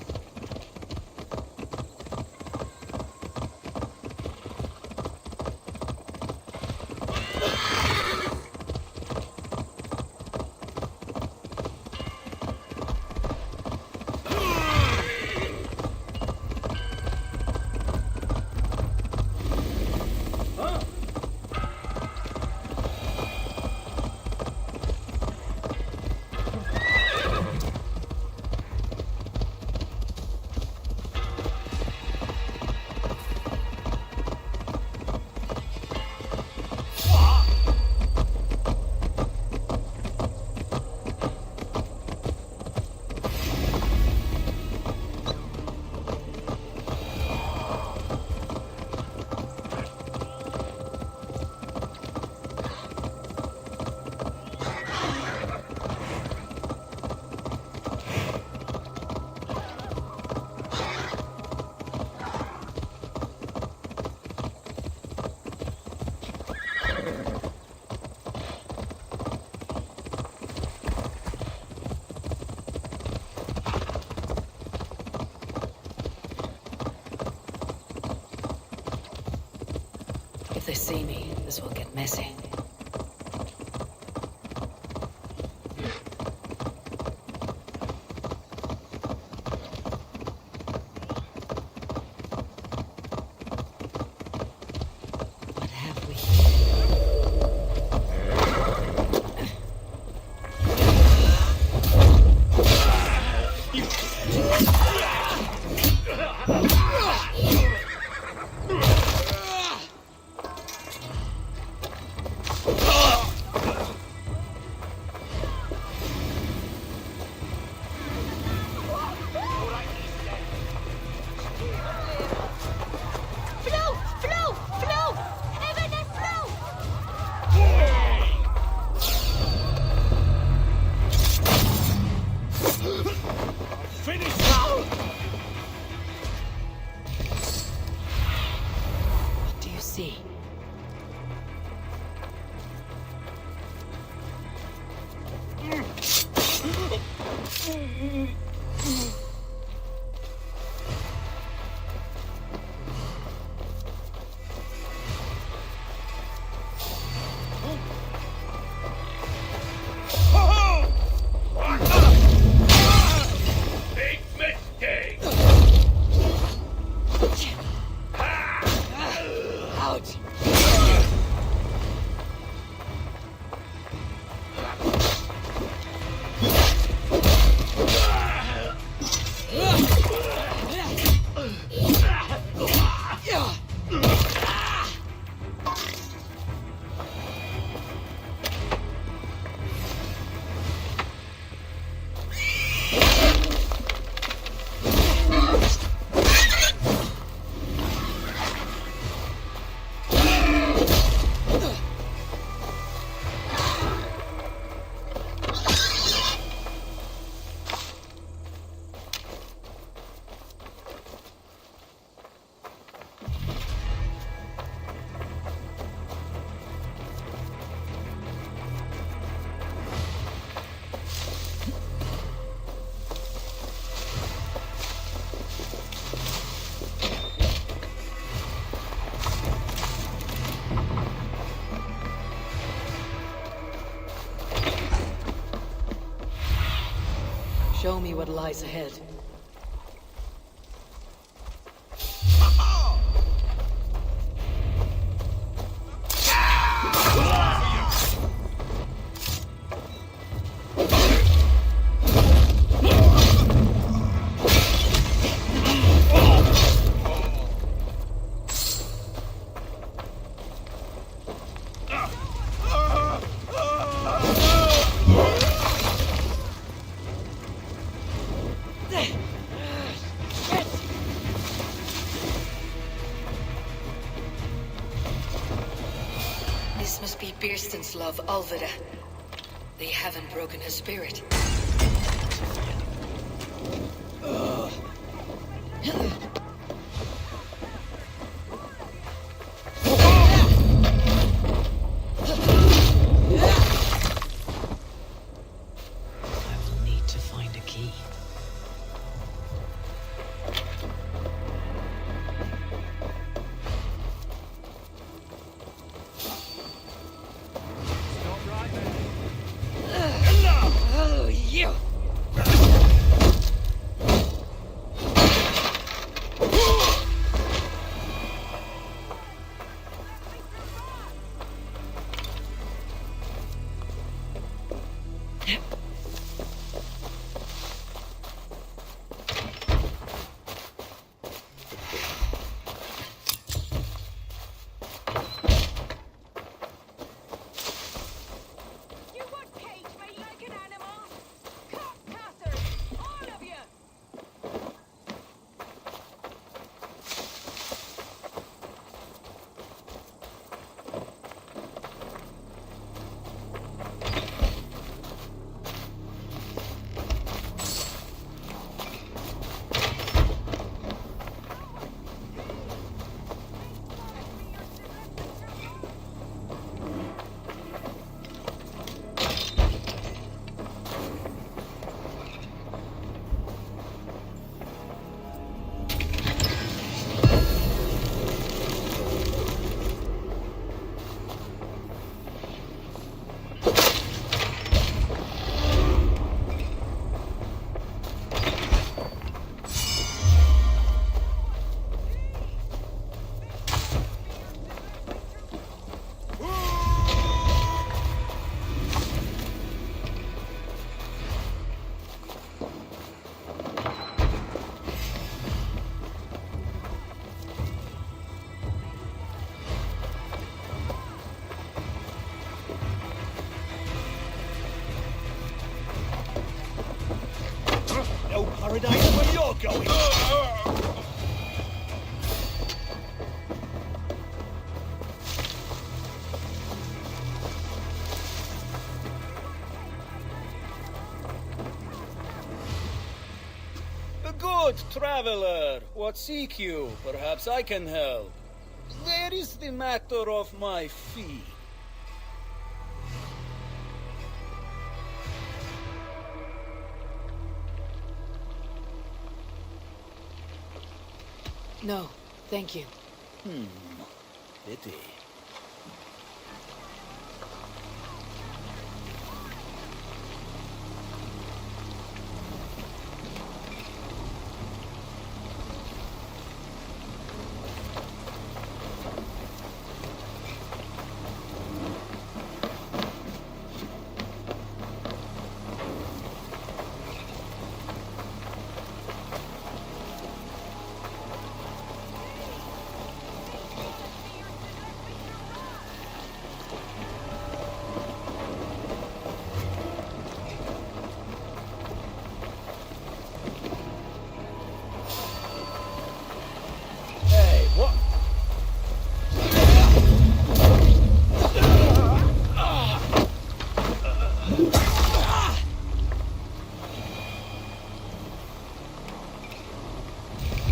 If they see me, this will get messy. What have we? What do you see? Big mistake! Ouch! Show me what lies ahead. This must be Birsten's love, Alvida. They haven't broken her spirit. I will need to find a key. Oh, you! worried I know where you're going. Good traveler, what seek you? Perhaps I can help. There is the matter of my fee. No, thank you. Pity.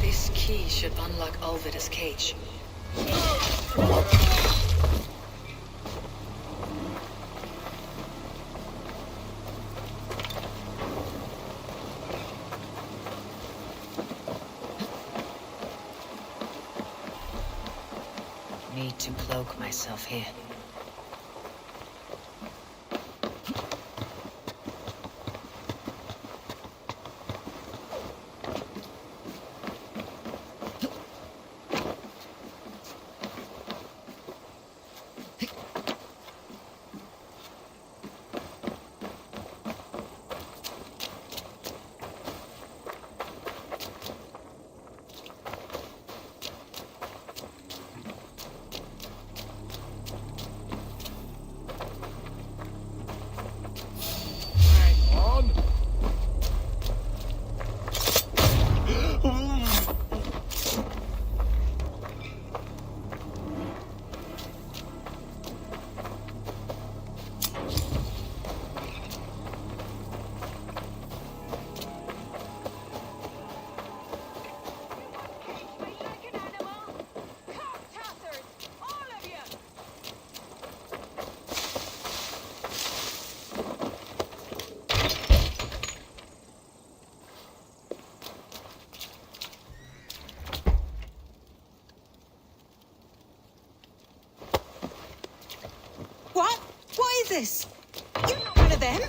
This key should unlock Ulvida's cage. Need to cloak myself here. What? What is this? You're not one of them?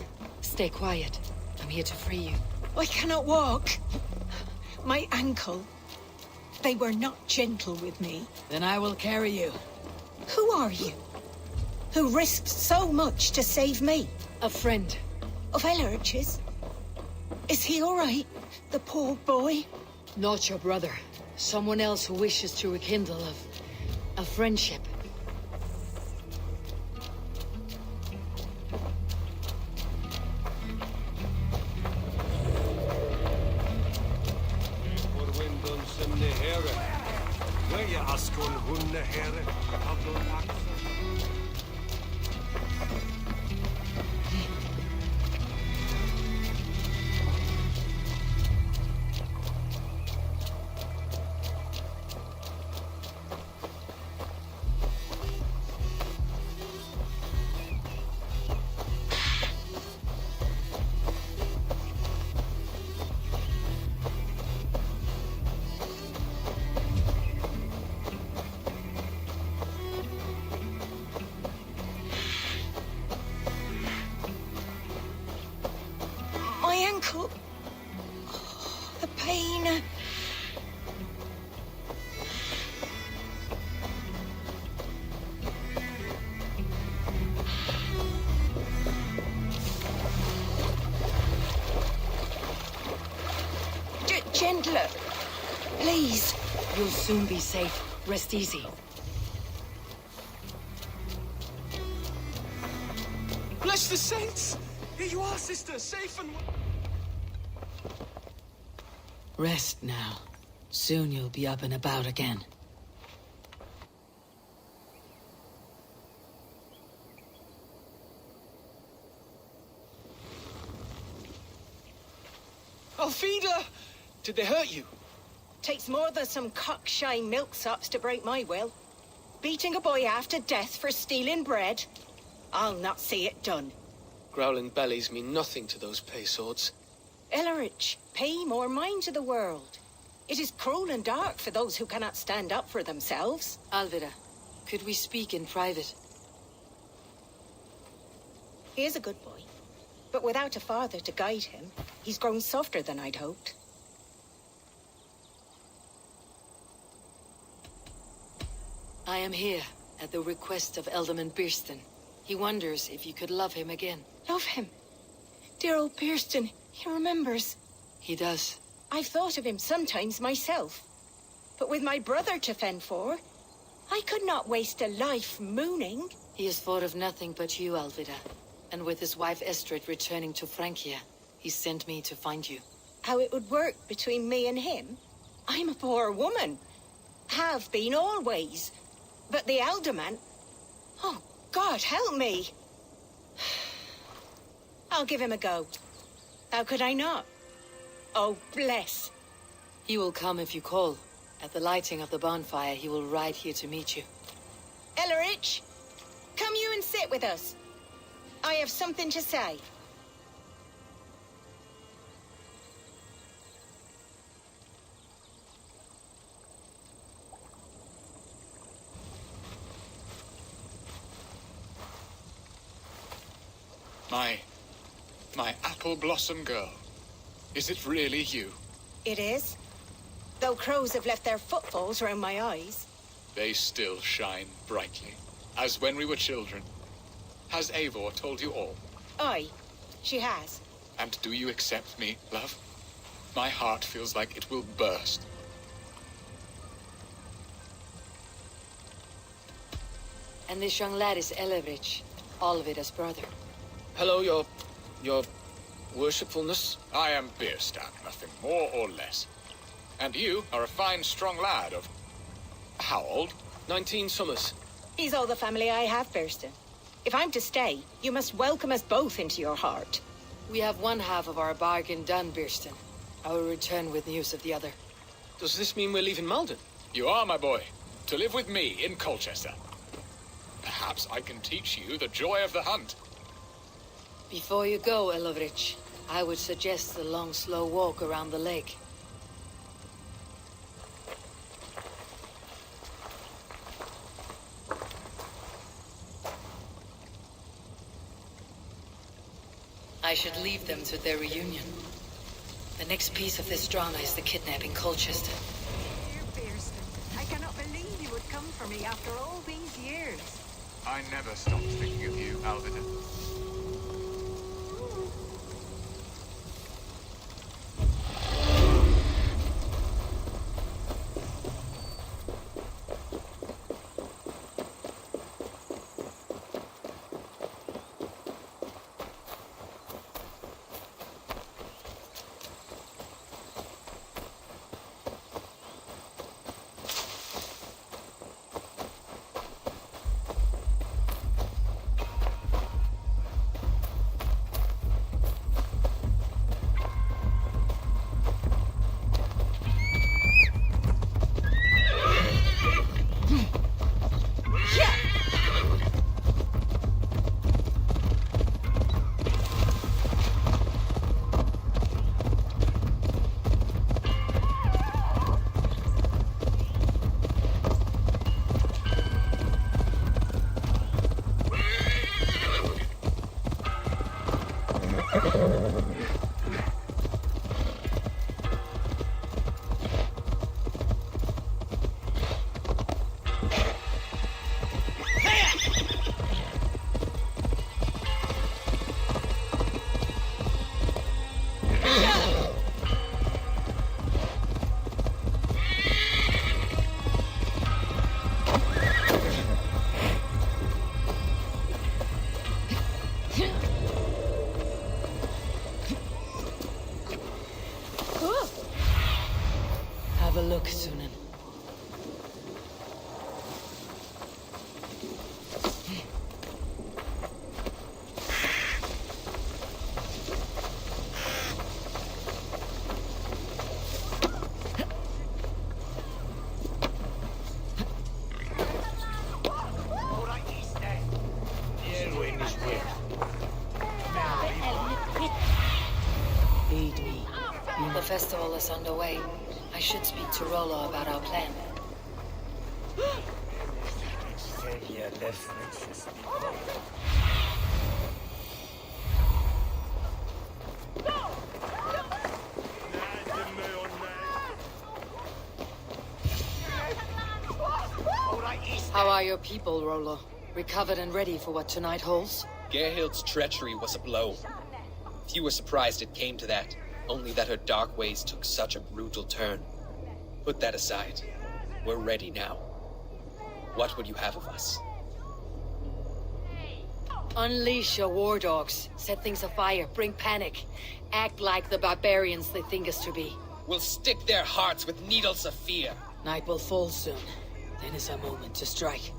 Stay quiet. I'm here to free you. I cannot walk. My ankle. They were not gentle with me. Then I will carry you. Who are you? Who risked so much to save me? A friend. Of Elurch's? Is he all right? The poor boy? Not your brother. Someone else who wishes to rekindle a friendship. My ankle. Oh, the pain. Gentler. Please. You'll soon be safe. Rest easy. Bless the saints! Here you are, sister, safe and... Rest now. Soon you'll be up and about again. Alfida! Did they hurt you? Takes more than some cockshy milksops to break my will. Beating a boy half to death for stealing bread? I'll not see it done. Growling bellies mean nothing to those pay swords. Ellerich, pay more mind to the world. It is cruel and dark for those who cannot stand up for themselves. Alvida, could we speak in private? He is a good boy, but without a father to guide him, he's grown softer than I'd hoped. I am here at the request of Alderman Birston. He wonders if you could love him again. Love him? Dear old Birston, he remembers. He does. I've thought of him sometimes myself. But with my brother to fend for, I could not waste a life mooning. He has thought of nothing but you, Alvida. And with his wife Estrid returning to Francia, he sent me to find you. How it would work between me and him? I'm a poor woman. Have been always. But the alderman... Oh, God, help me! I'll give him a go. How could I not? Oh, bless. He will come if you call. At the lighting of the bonfire, he will ride here to meet you. Ellerich, come you and sit with us. I have something to say. My apple blossom girl. Is it really you? It is. Though crows have left their footfalls round my eyes. They still shine brightly, as when we were children. Has Eivor told you all? Aye, she has. And do you accept me, love? My heart feels like it will burst. And this young lad is Ellerich, Alvida's brother. Hello, your worshipfulness. I am Birstan, nothing more or less. And you are a fine, strong lad of... how old? 19 summers. He's all the family I have, Birston. If I'm to stay, you must welcome us both into your heart. We have one half of our bargain done, Birston. I will return with news of the other. Does this mean we're leaving Malden? You are, my boy, to live with me in Colchester. Perhaps I can teach you the joy of the hunt. Before you go, Ellerich, I would suggest a long, slow walk around the lake. I should leave them to their reunion. The next piece of this drama is the kidnapping Colchester. Dear Birston, I cannot believe you would come for me after all these years. I never stopped thinking of you, Alvida. look, Sunan. Aid me. The festival is underway. I should speak to Rollo about our plan. How are your people, Rollo? Recovered and ready for what tonight holds? Gerhild's treachery was a blow. Few were surprised it came to that, only that her dark ways took such a brutal turn. Put that aside. We're ready now. What would you have of us? Unleash your war dogs. Set things afire. Bring panic. Act like the barbarians they think us to be. We'll stick their hearts with needles of fear. Night will fall soon. Then is our moment to strike.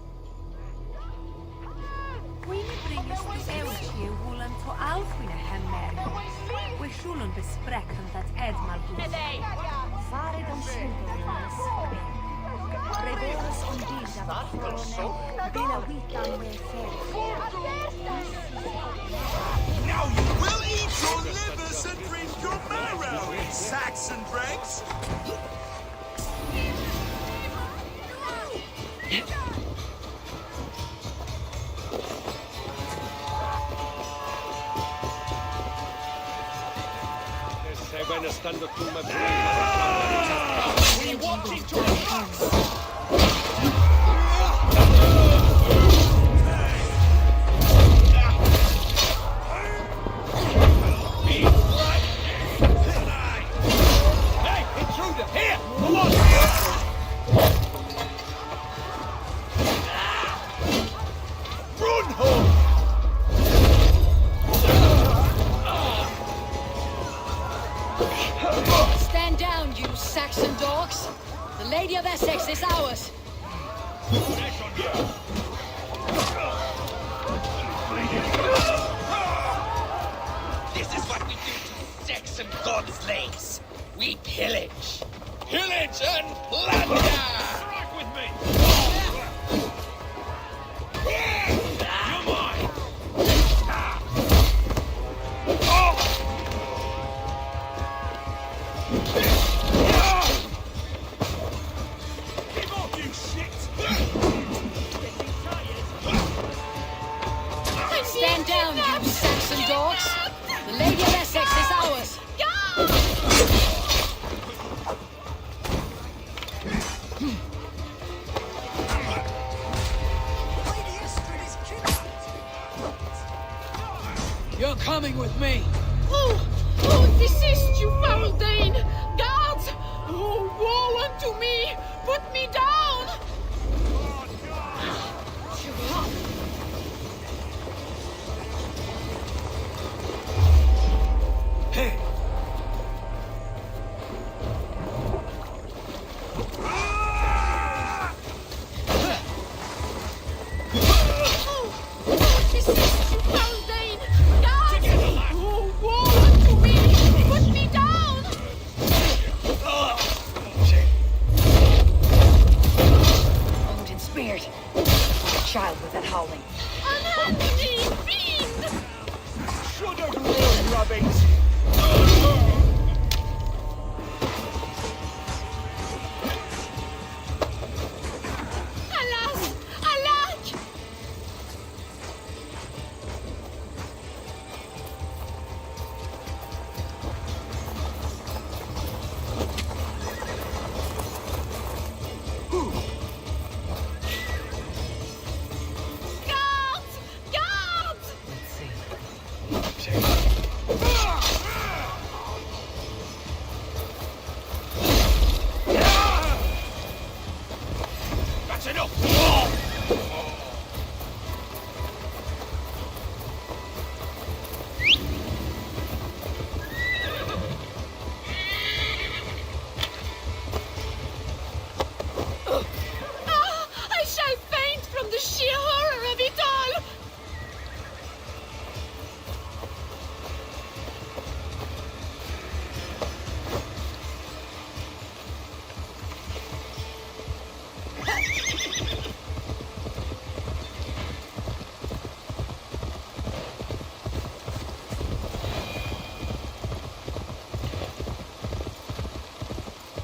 Wy'n bringes dy ewch i wwlan to alchwyn a hemmer. Wy siwlwn besprek yn dat ed mal bwys. Farid am siwlwn yn ysgol. Regolas on dita frone. Bila witan we Now you will eat your livers and drink your marrow, Saxon dregs! Stando tu ma Stand down, you Saxon dogs. The Lady of Essex is ours. This is what we do to Saxon god slaves. We pillage. Pillage and plunder! Strike with me! You're mine! Keep off, you shit! Stand down, you Saxon dogs. The Lady of Essex is ours. You're coming with me. Oh, desist, you foul Dane!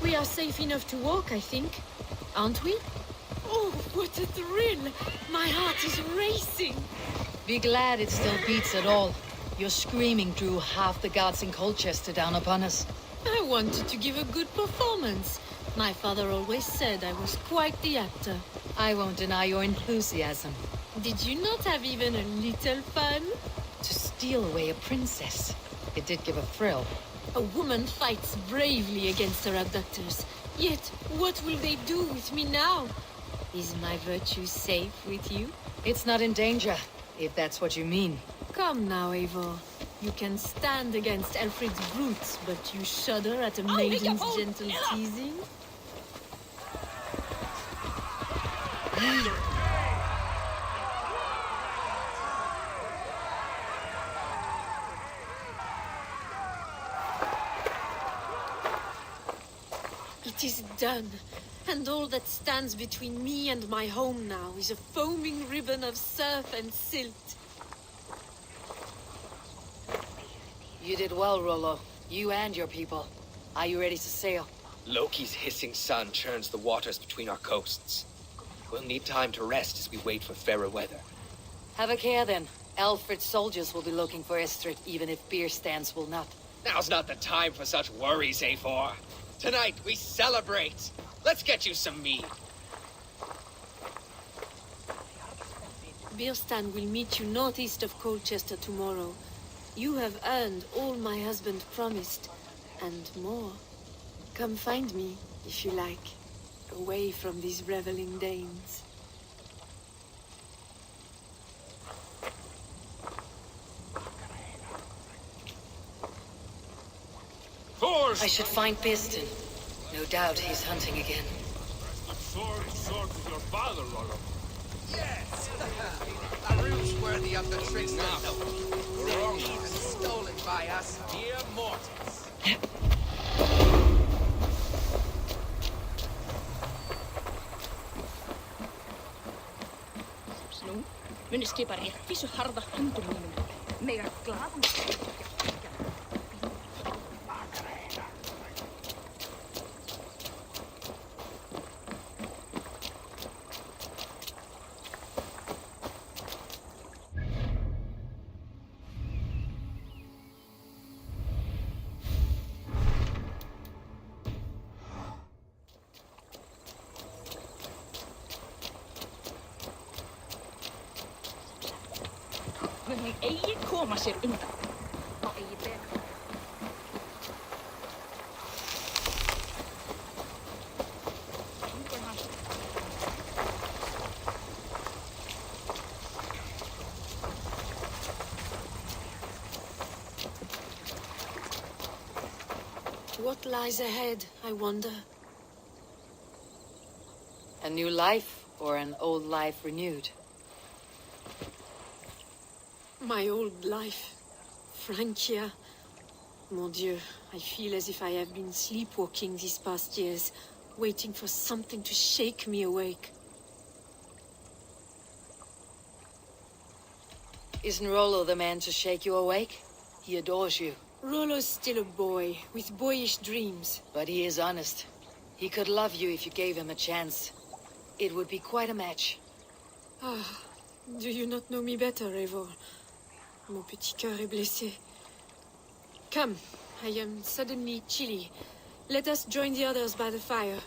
We are safe enough to walk, I think. Aren't we? Oh, what a thrill! My heart is racing! Be glad it still beats at all. Your screaming drew half the guards in Colchester down upon us. I wanted to give a good performance. My father always said I was quite the actor. I won't deny your enthusiasm. Did you not have even a little fun? To steal away a princess. It did give a thrill. A woman fights bravely against her abductors. Yet, what will they do with me now? Is my virtue safe with you? It's not in danger, if that's what you mean. Come now, Eivor. You can stand against Alfred's brutes, but you shudder at a maiden's gentle teasing? It is done, and all that stands between me and my home now is a foaming ribbon of surf and silt. You did well, Rollo. You and your people. Are you ready to sail? Loki's hissing sun churns the waters between our coasts. We'll need time to rest as we wait for fairer weather. Have a care then. Alfred's soldiers will be looking for Estrid, even if beer stands will not. Now's not the time for such worries, Eivor. Tonight we celebrate. Let's get you some mead. Birstan will meet you northeast of Colchester tomorrow. You have earned all my husband promised, and more. Come find me, if you like, away from these reveling Danes. I should find Piston. No doubt he's hunting again. The sword with your father, Rollo. Yes! A ruse worthy of the trickster note. Then even stolen by us mere mortals. Nú, muni skipa réttvísu harða höndum mínum. Mega glaðan. Mun eigi koma sér undan. Á eigi bera. What lies ahead, I wonder? A new life, or an old life renewed? My old life. Francia. Mon Dieu, I feel as if I have been sleepwalking these past years, waiting for something to shake me awake. Isn't Rollo the man to shake you awake? He adores you. Rollo's still a boy, with boyish dreams. But he is honest. He could love you if you gave him a chance. It would be quite a match. Ah, do you not know me better, Eivor? Mon petit cœur est blessé. Come, I am suddenly chilly. Let us join the others by the fire.